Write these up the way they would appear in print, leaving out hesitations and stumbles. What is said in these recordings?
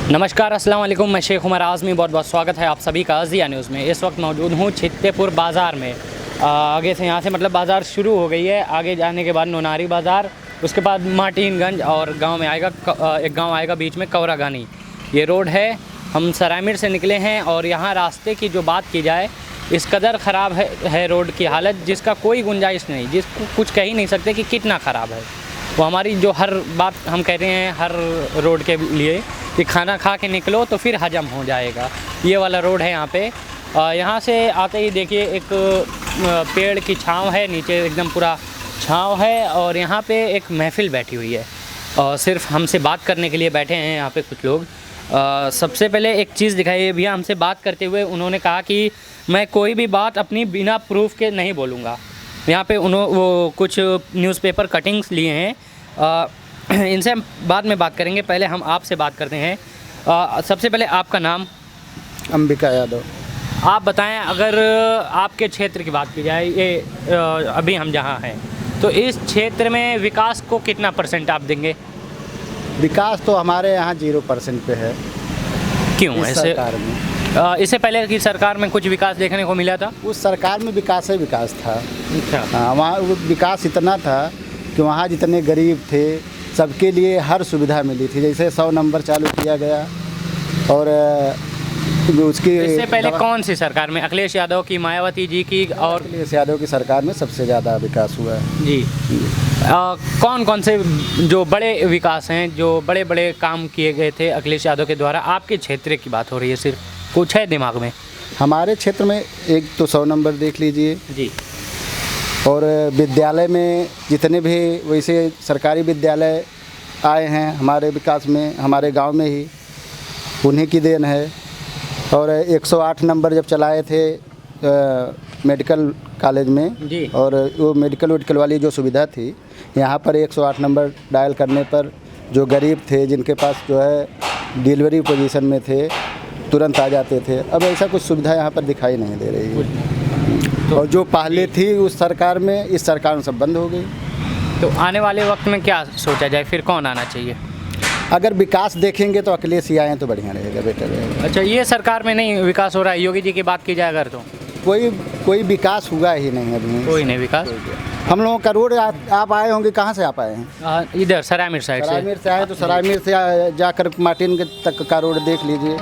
नमस्कार, अस्सलाम वालेकुम। मैं शेख उमर आज़मी, बहुत बहुत स्वागत है आप सभी का अज़िया न्यूज़ में। इस वक्त मौजूद हूँ छित्तेपुर बाज़ार में। आगे से यहाँ से मतलब बाज़ार शुरू हो गई है। आगे जाने के बाद नोनारी बाज़ार, उसके बाद मार्टिनगंज और गांव में आएगा एक गांव आएगा बीच में कौरागानी। ये रोड है। हम सरायमीर से निकले हैं और यहाँ रास्ते की जो बात की जाए, इस कदर ख़राब है रोड की हालत, जिसका कोई गुंजाइश नहीं, जिसको कुछ कह ही नहीं सकते कि कितना ख़राब है। वो हमारी जो हर बात हम कहते हैं हर रोड के लिए कि खाना खा के निकलो तो फिर हजम हो जाएगा। ये वाला रोड है यहाँ पे। यहाँ से आते ही देखिए एक पेड़ की छांव है, नीचे एकदम पूरा छांव है और यहाँ पे एक महफ़िल बैठी हुई है और सिर्फ हमसे बात करने के लिए बैठे हैं यहाँ पे कुछ लोग। सबसे पहले एक चीज़ दिखाई, भैया हमसे बात करते हुए उन्होंने कहा कि मैं कोई भी बात अपनी बिना प्रूफ के नहीं बोलूँगा। यहाँ पे वो कुछ न्यूज़पेपर कटिंग्स लिए हैं। इनसे हम बाद में बात करेंगे, पहले हम आपसे बात करते हैं। सबसे पहले आपका नाम? अंबिका यादव। आप बताएं, अगर आपके क्षेत्र की बात की जाए, ये अभी हम जहाँ हैं, तो इस क्षेत्र में विकास को कितना % आप देंगे? विकास तो हमारे यहाँ 0% पे है। क्यों इस ऐसे? सरकार में इससे पहले की सरकार में कुछ विकास देखने को मिला था? उस सरकार में विकास ही विकास था। अच्छा। हाँ, वहाँ वो विकास इतना था कि वहाँ जितने गरीब थे सबके लिए हर सुविधा मिली थी। जैसे 100 नंबर चालू किया गया और उसकी इससे पहले कौन सी सरकार में? अखिलेश यादव की, मायावती जी की और अखिलेश यादव की सरकार में सबसे ज़्यादा विकास हुआ है जी। कौन कौन से जो बड़े विकास हैं, जो बड़े बड़े काम किए गए थे अखिलेश यादव के द्वारा? आपके क्षेत्र की बात हो रही है, सिर्फ कुछ है दिमाग में? हमारे क्षेत्र में एक तो 100 नंबर देख लीजिए जी। और विद्यालय में जितने भी वैसे सरकारी विद्यालय आए हैं हमारे विकास में, हमारे गांव में ही उन्हीं की देन है। और 108 नंबर जब चलाए थे मेडिकल कॉलेज में जी, और वो मेडिकल वाली जो सुविधा थी, यहाँ पर 108 नंबर डायल करने पर जो गरीब थे, जिनके पास जो है डिलीवरी पोजीशन में थे, तुरंत आ जाते थे। अब ऐसा कुछ सुविधा यहाँ पर दिखाई नहीं दे रही है। और जो पहले थी उस सरकार में, इस सरकार में सब बंद हो गई। तो आने वाले वक्त में क्या सोचा जाए, फिर कौन आना चाहिए? अगर विकास देखेंगे तो अखिलेश ही आए तो बढ़िया रहेगा, बेटर रहेगा। अच्छा, ये सरकार में नहीं विकास हो रहा है? योगी जी की बात की जाए अगर, तो कोई विकास हुआ ही नहीं अभी। कोई नहीं विकास। हम लोगों का रोड आप आए होंगे, कहाँ से आप आए हैं? इधर सरायमीर साइड से। सरायमीर से आए तो सरायमीर से जाकर मार्टिन तक का रोड देख लीजिए,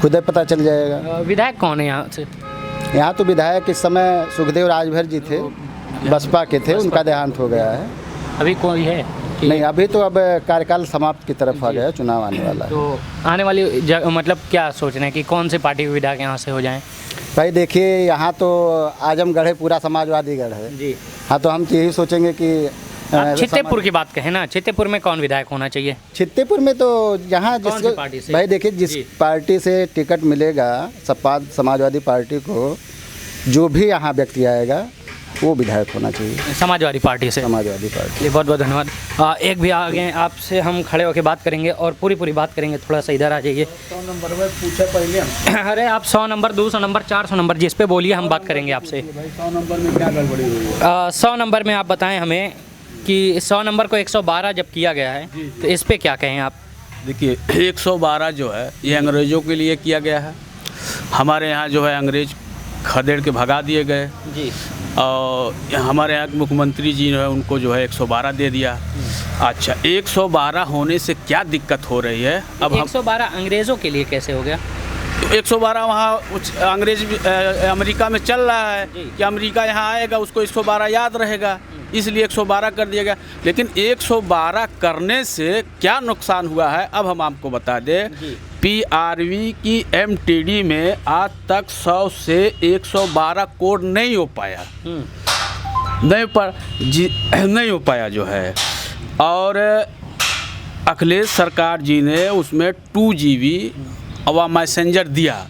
खुद ही पता चल जाएगा। विधायक कौन है यहाँ से? यहाँ तो विधायक इस समय सुखदेव राजभर जी थे, बसपा के थे, उनका देहांत हो गया है। अभी कोई है? नहीं, अभी तो अब कार्यकाल समाप्त की तरफ आ गया, चुनाव आने वाला है। तो आने वाली मतलब क्या सोच रहे हैं कि कौन से पार्टी के विधायक यहाँ से हो जाएं? भाई देखिए, यहाँ तो आजमगढ़ है, पूरा समाजवादी गढ़ है जी। हाँ, तो हम तो यही सोचेंगे कि छित्तेपुर की बात कहें ना, छित्तेपुर में कौन विधायक होना चाहिए? छित्तेपुर में तो यहाँ कौन सी पार्टी से? भाई देखिए, जिस पार्टी से टिकट मिलेगा समाजवादी पार्टी को, जो भी यहाँ व्यक्ति आएगा वो विधायक होना चाहिए समाजवादी पार्टी से। समाजवादी पार्टी। जी, बहुत बहुत धन्यवाद। एक भी आगे आपसे हम खड़े होकर बात करेंगे और पूरी बात करेंगे। थोड़ा सा इधर आ जाइए। 100 नंबर में पूछा पहले हम। अरे आप 100 नंबर, 200 नंबर, 400 नंबर, जिस पे बोलिए हम बात करेंगे आपसे। भाई 100 नंबर में क्या गड़बड़ी हुई है? 100 नंबर में आप बताएं हमें कि 100 नंबर को 112 जब किया गया है, तो इस पे क्या कहें आप? देखिए, 112 जो है ये अंग्रेज़ों के लिए किया गया है। हमारे यहाँ जो है अंग्रेज़ खदेड़ के भगा दिए गए जी। और हमारे यहाँ के मुख्यमंत्री जी जो है उनको जो है 112 दे दिया। अच्छा, 112 होने से क्या दिक्कत हो रही है? अब 112 अंग्रेज़ों के लिए कैसे हो गया? 112 वहाँ अंग्रेज अमेरिका में चल रहा है कि अमेरिका यहाँ आएगा, उसको 112 याद रहेगा, इसलिए 112 कर दिया गया। लेकिन 112 करने से क्या नुकसान हुआ है, अब हम आपको बता दें। PRV की MTD में आज तक 100 से 112 कोड नहीं हो पाया, नहीं हो पाया जो है। और अखिलेश सरकार जी ने उसमें 2 GB व मैसेंजर दिया।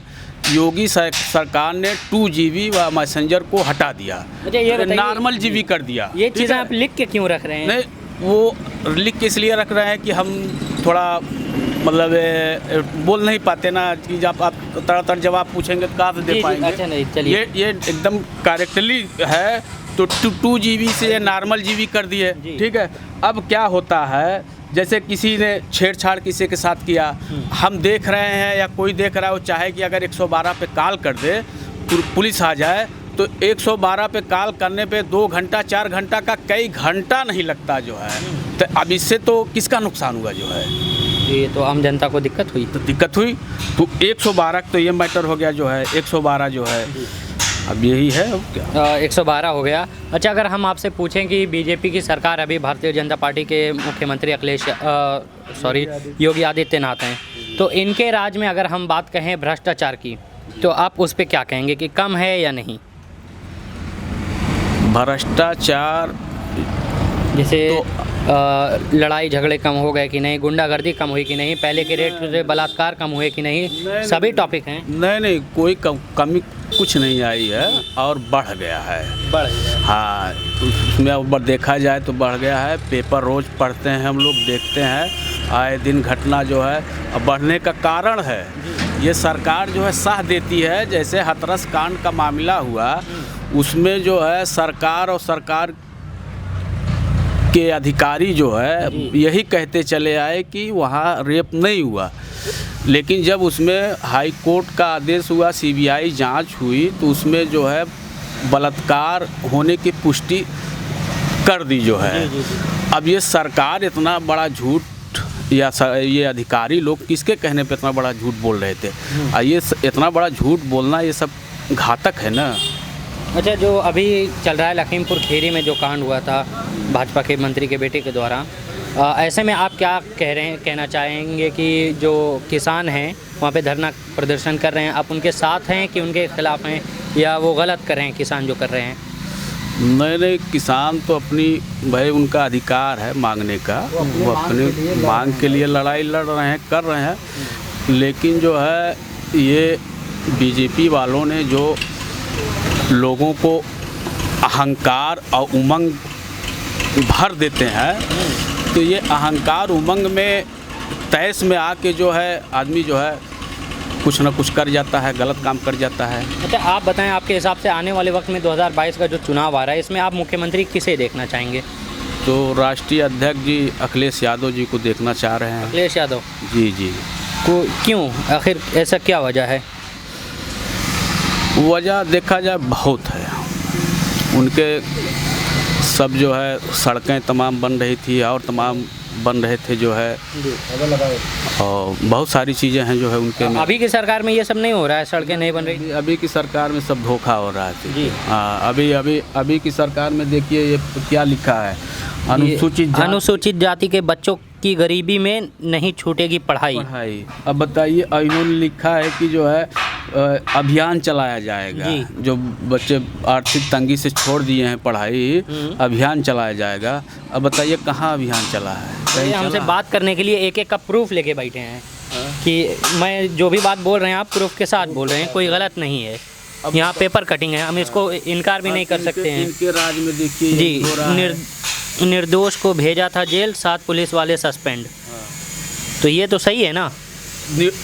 योगी सरकार ने 2 GB व मैसेंजर को हटा दिया। अच्छा, ये नॉर्मल GB कर दिया। ये चीज़ें आप लिख के क्यों रख रहे हैं? नहीं, वो लिख के इसलिए रख रहे हैं कि हम थोड़ा मतलब बोल नहीं पाते ना, कि जब आप तड़ातड़ जवाब पूछेंगे तो कहाँ से दे पाएंगे। अच्छा, नहीं, चलिए। ये एकदम करेक्टली है तो 2 GB से नॉर्मल GB कर दिए, ठीक है। अब क्या होता है, जैसे किसी ने छेड़छाड़ किसी के साथ किया, हम देख रहे हैं या कोई देख रहा है, वो चाहे कि अगर 112 पे कॉल कर दे, पुलिस आ जाए, तो 112 पे कॉल करने पे 2 घंटा 4 घंटा का कई घंटा नहीं लगता जो है। तो अब इससे तो किसका नुकसान हुआ जो है? ये तो आम जनता को दिक्कत हुई। तो दिक्कत हुई, तो 112 तो ये मैटर हो गया जो है, 112 जो है अब यही है। अब क्या 112 हो गया। अच्छा, अगर हम आपसे पूछें कि बीजेपी की सरकार अभी भारतीय जनता पार्टी के मुख्यमंत्री योगी आदित्यनाथ हैं, तो इनके राज में अगर हम बात कहें भ्रष्टाचार की, तो आप उस पर क्या कहेंगे कि कम है या नहीं? भ्रष्टाचार जैसे लड़ाई झगड़े कम हो गए कि नहीं, गुंडागर्दी कम हुई कि नहीं, पहले के रेट से बलात्कार कम हुए कि नहीं, सभी टॉपिक हैं। नहीं, कोई कमी कुछ नहीं आई है और बढ़ गया है। बढ़ गया, हाँ, उसमें अब देखा जाए तो बढ़ गया है। पेपर रोज़ पढ़ते हैं हम लोग, देखते हैं, आए दिन घटना जो है अब बढ़ने का कारण है ये सरकार जो है साथ देती है। जैसे हाथरस कांड का मामला हुआ, उसमें जो है सरकार और सरकार के अधिकारी जो है यही कहते चले आए कि वहाँ रेप नहीं हुआ, लेकिन जब उसमें हाई कोर्ट का आदेश हुआ, CBI जांच हुई, तो उसमें जो है बलात्कार होने की पुष्टि कर दी जो है। अब ये सरकार इतना बड़ा झूठ या ये अधिकारी लोग किसके कहने पे इतना बड़ा झूठ बोल रहे थे? ये इतना बड़ा झूठ बोलना ये सब घातक है ना। अच्छा, जो अभी चल रहा है लखीमपुर खीरी में जो कांड हुआ था भाजपा के मंत्री के बेटे के द्वारा, ऐसे में आप क्या कहना चाहेंगे कि जो किसान हैं वहाँ पे धरना प्रदर्शन कर रहे हैं, आप उनके साथ हैं कि उनके खिलाफ हैं, या वो गलत कर रहे हैं किसान जो कर रहे हैं? नहीं, किसान तो अपनी भाई उनका अधिकार है मांगने का, वो अपनी मांग के लिए लड़ाई लड़ रहे हैं, कर रहे हैं। लेकिन जो है ये बीजेपी वालों ने जो लोगों को अहंकार और उमंग भर देते हैं, तो ये अहंकार उमंग में तैस में आके जो है आदमी जो है कुछ ना कुछ कर जाता है, गलत काम कर जाता है। अच्छा, आप बताएं, आपके हिसाब से आने वाले वक्त में 2022 का जो चुनाव आ रहा है, इसमें आप मुख्यमंत्री किसे देखना चाहेंगे? तो राष्ट्रीय अध्यक्ष जी अखिलेश यादव जी को देखना चाह रहे हैं। अखिलेश यादव जी को क्यों, आखिर ऐसा क्या वजह है? वजह देखा जाए बहुत है। उनके सब जो है सड़कें तमाम बन रही थी और तमाम बन रहे थे जो है, और बहुत सारी चीज़ें हैं जो है उनके में। अभी की सरकार में ये सब नहीं हो रहा है, सड़कें नहीं बन रही। अभी की सरकार में सब धोखा हो रहा है जी। हाँ, अभी की सरकार में देखिए ये क्या लिखा है, अनुसूचित जाति के बच्चों की गरीबी में नहीं छूटेगी पढ़ाई। अब बताइए, इन्होंने लिखा है कि जो है अभियान चलाया जाएगा, जो बच्चे आर्थिक तंगी से छोड़ दिए हैं पढ़ाई, अभियान चलाया जाएगा। अब बताइए कहाँ अभियान चला है? हमसे बात करने के लिए एक का प्रूफ लेके बैठे हैं कि मैं जो भी बात बोल रहे हैं आप प्रूफ के साथ बोल रहे हैं, कोई गलत नहीं है। यहाँ पेपर कटिंग है, हम इसको इनकार भी नहीं कर सकते हैं। इनके राज में देखिए जी, निर्दोष को भेजा था जेल, 7 पुलिस वाले सस्पेंड। तो ये तो सही है ना?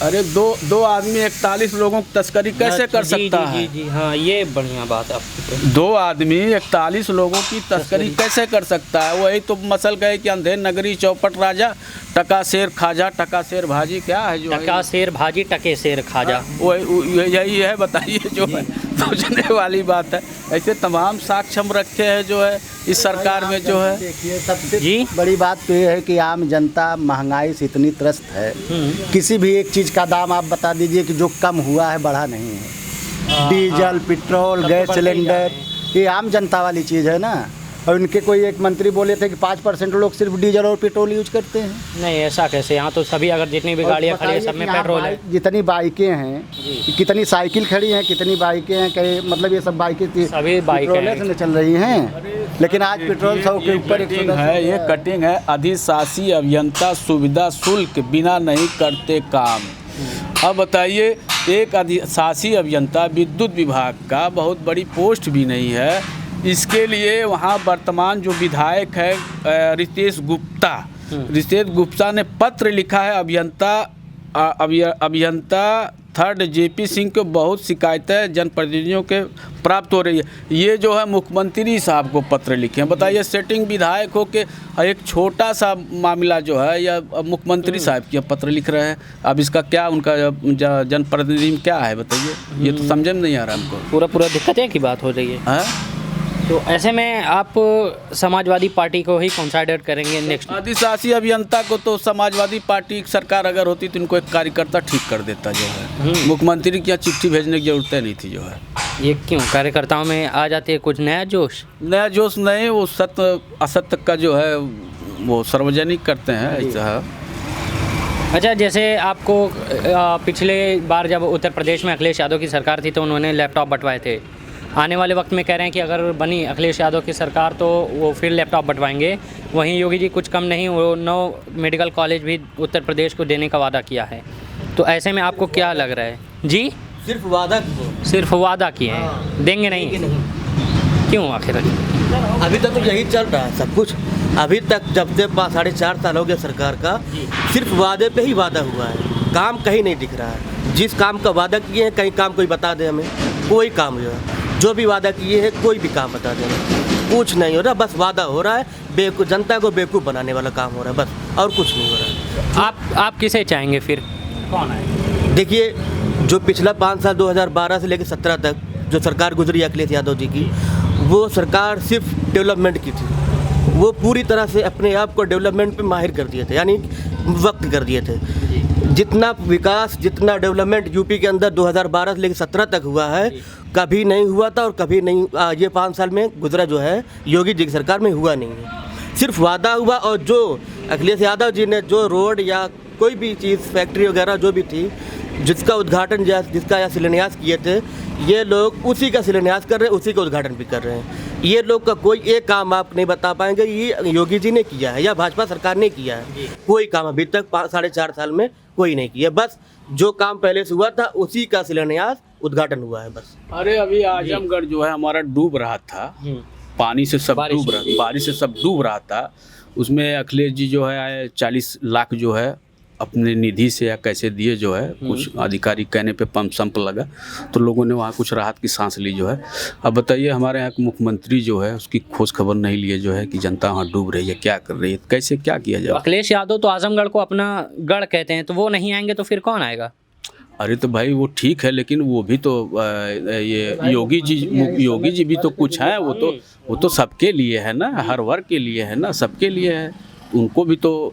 अरे दो आदमी 41 लोगों की तस्करी कैसे कर सकता है? जी हाँ, ये बढ़िया बात है आपकी। 2 आदमी 41 लोगों की तस्करी कैसे कर सकता है? वही तो मसल गए कि अंधेर नगरी चौपट राजा, टका शेर खाजा, टका शेर भाजी, क्या है जो टका शेर भाजी टके शेर खाजा, यही है। बताइए, जो है सोचने वाली बात है। ऐसे तमाम साक्ष्य हम रखे हैं जो है इस सरकार में जो है। देखिए, सबसे बड़ी बात तो ये है कि आम जनता महंगाई से इतनी त्रस्त है, किसी भी एक चीज़ का दाम आप बता दीजिए कि जो कम हुआ है, बढ़ा नहीं है। डीजल, पेट्रोल, गैस सिलेंडर, ये आम जनता वाली चीज़ है ना। और उनके कोई एक मंत्री बोले थे कि 5% लोग सिर्फ डीजल और पेट्रोल यूज करते हैं। नहीं, ऐसा कैसे? यहाँ तो सभी, अगर जितनी भी गाड़ियाँ खड़ी है सब में पेट्रोल है। जितनी बाइकें हैं, कितनी साइकिल खड़ी हैं, कितनी बाइकें हैं, मतलब ये सब बाइकें सभी बाइकें से चल रही हैं। लेकिन आज पेट्रोल 100 के ऊपर है। ये कटिंग है, अधिशासी अभियंता सुविधा शुल्क बिना नहीं करते काम। अब बताइए, एक अधिशासी अभियंता विद्युत विभाग का बहुत बड़ी पोस्ट भी नहीं है। इसके लिए वहाँ वर्तमान जो विधायक है रितेश गुप्ता ने पत्र लिखा है अभियंता थर्ड जेपी सिंह को बहुत शिकायतें जनप्रतिनिधियों के प्राप्त हो रही है। ये जो है मुख्यमंत्री साहब को पत्र लिखे हैं। बताइए, सेटिंग विधायक हो के एक छोटा सा मामला जो है या मुख्यमंत्री साहब की पत्र लिख रहे हैं। अब इसका क्या उनका जनप्रतिनिधि में क्या है बताइए, ये तो समझ में नहीं आ रहा हमको। पूरा दिक्कतें की बात हो रही है। तो ऐसे में आप समाजवादी पार्टी को ही कंसिडर करेंगे नेक्स्ट? आदिवासी अभियंता को तो समाजवादी पार्टी की सरकार अगर होती तो इनको एक कार्यकर्ता ठीक कर देता जो है। मुख्यमंत्री की यहाँ चिट्ठी भेजने की जरूरत नहीं थी जो है। ये क्यों? कार्यकर्ताओं में आ जाती है कुछ नया जोश? नया जोश नहीं, वो सत्य असत्य का जो है वो सार्वजनिक करते हैं ऐसा। अच्छा, जैसे आपको पिछले बार जब उत्तर प्रदेश में अखिलेश यादव की सरकार थी तो उन्होंने लैपटॉप बंटवाए थे। आने वाले वक्त में कह रहे हैं कि अगर बनी अखिलेश यादव की सरकार तो वो फिर लैपटॉप बंटवाएंगे। वहीं योगी जी कुछ कम नहीं, वो 9 मेडिकल कॉलेज भी उत्तर प्रदेश को देने का वादा किया है। तो ऐसे में आपको क्या लग रहा है? जी, सिर्फ वादा किए हैं, देंगे नहीं? क्यों आखिर? अभी तक तो यही चल रहा है सब कुछ। अभी तक जब से 4.5 साल हो गया सरकार का, सिर्फ वादे पे ही वादा हुआ है, काम कहीं नहीं दिख रहा है। जिस काम का वादा किए हैं, कहीं काम कोई बता दे हमें, कोई काम जो भी वादा किए हैं कोई भी काम बता दे, कुछ नहीं हो रहा। बस वादा हो रहा है, जनता को बेवकूफ़ बनाने वाला काम हो रहा है बस, और कुछ नहीं हो रहा है। आप किसे चाहेंगे फिर? कौन है? देखिए, जो पिछला 5 साल 2012 से लेकर 17 तक जो सरकार गुजरी अखिलेश यादव जी की, वो सरकार सिर्फ डेवलपमेंट की थी। वो पूरी तरह से अपने आप को डेवलपमेंट पे माहिर कर दिए थे, यानी वक्त कर दिए थे। जितना विकास, जितना डेवलपमेंट यूपी के अंदर 2012 से लेकर 17 तक हुआ है, कभी नहीं हुआ था और कभी नहीं ये 5 साल में गुजरा जो है योगी जी की सरकार में हुआ नहीं है। सिर्फ वादा हुआ। और जो अखिलेश यादव जी ने जो रोड या कोई भी चीज़, फैक्ट्री वगैरह जो भी थी, जिसका उद्घाटन जिसका या शिलान्यास किए थे, ये लोग उसी का शिलान्यास कर रहे हैं, उसी का उद्घाटन भी कर रहे हैं। ये लोग का कोई एक काम आप नहीं बता पाएंगे ये योगी जी ने किया है या भाजपा सरकार ने किया है। कोई काम अभी तक 4.5 साल में कोई नहीं किया। बस जो काम पहले से हुआ था उसी का शिलान्यास, उद्घाटन हुआ है बस। अरे अभी आजमगढ़ जो है हमारा डूब रहा था, पानी से सब बारिश से सब डूब रहा था। उसमें अखिलेश जी जो है 40 लाख जो है अपने निधि से या कैसे दिए जो है, कुछ अधिकारी कहने पे पंप संप लगा तो लोगों ने वहाँ कुछ राहत की सांस ली जो है। अब बताइए, हमारे यहाँ के मुख्यमंत्री जो है उसकी खोज खबर नहीं लिए जो है कि जनता वहाँ डूब रही है, क्या कर रही है, कैसे क्या किया जाए। अखिलेश यादव तो आजमगढ़ को अपना गढ़ कहते हैं, तो वो नहीं आएंगे तो फिर कौन आएगा? अरे तो भाई वो ठीक है, लेकिन वो भी तो ये योगी जी भी तो कुछ है। वो तो सबके लिए है ना, हर वर्ग के लिए है ना, सबके लिए है। उनको भी तो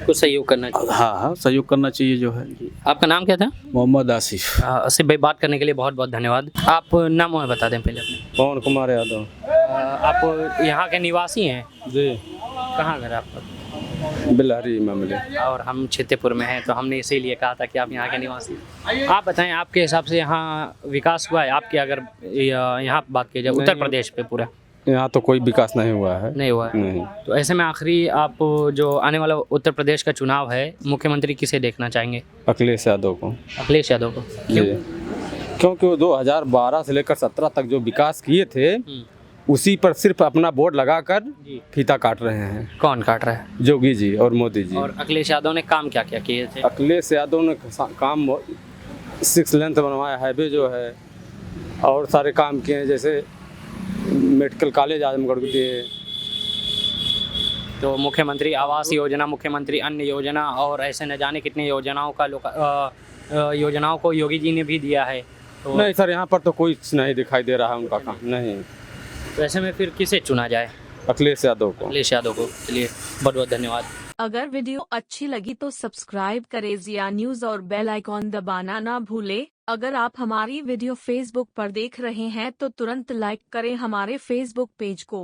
कुछ सहयोग करना चाहिए। हाँ, सहयोग करना चाहिए जो है। आपका नाम क्या था? मोहम्मद आसिफ। आसिफ भाई, बात करने के लिए बहुत बहुत धन्यवाद। आप नाम और बता दें पहले अपने। पवन कुमार यादव। आप यहाँ के निवासी हैं? जी। कहाँ घर आपका? बिलहरी मामले। और हम छित्तेपुर में हैं, तो हमने इसीलिए कहा था कि आप यहाँ के निवासी। आप बताएं, आपके हिसाब से यहाँ विकास हुआ है? आपकी अगर यहाँ बात की जाए उत्तर प्रदेश पे पूरा, यहाँ तो कोई विकास नहीं हुआ है। नहीं हुआ है? नहीं। तो ऐसे में आखिरी आप जो आने वाला उत्तर प्रदेश का चुनाव है, मुख्यमंत्री किसे देखना चाहेंगे? अखिलेश यादव को। अखिलेश यादव को क्यों? क्योंकि वो 2012 से लेकर 17 तक जो विकास किए थे उसी पर सिर्फ अपना बोर्ड लगाकर फीता काट रहे हैं। कौन काट रहा है? योगी जी और मोदी जी। और अखिलेश यादव ने काम क्या क्या किए थे? अखिलेश यादव ने काम 6 लेन बनवाया, हाईवे जो है, और सारे काम किए हैं, जैसे मेडिकल कॉलेज आजमगढ़ को दिए। तो मुख्यमंत्री आवास योजना, मुख्यमंत्री अन्य योजना और ऐसे न जाने कितने योजनाओं का योजनाओं को योगी जी ने भी दिया है। तो नहीं सर, यहाँ पर तो कोई नहीं दिखाई दे रहा है उनका काम। नहीं। तो ऐसे में फिर किसे चुना जाए? अखिलेश यादव को। अखिलेश यादव को। चलिए, बहुत बहुत धन्यवाद। अगर वीडियो अच्छी लगी तो सब्सक्राइब करें जिया न्यूज़ और बेल आइकॉन दबाना ना भूले। अगर आप हमारी वीडियो फेसबुक पर देख रहे हैं तो तुरंत लाइक करें हमारे फेसबुक पेज को।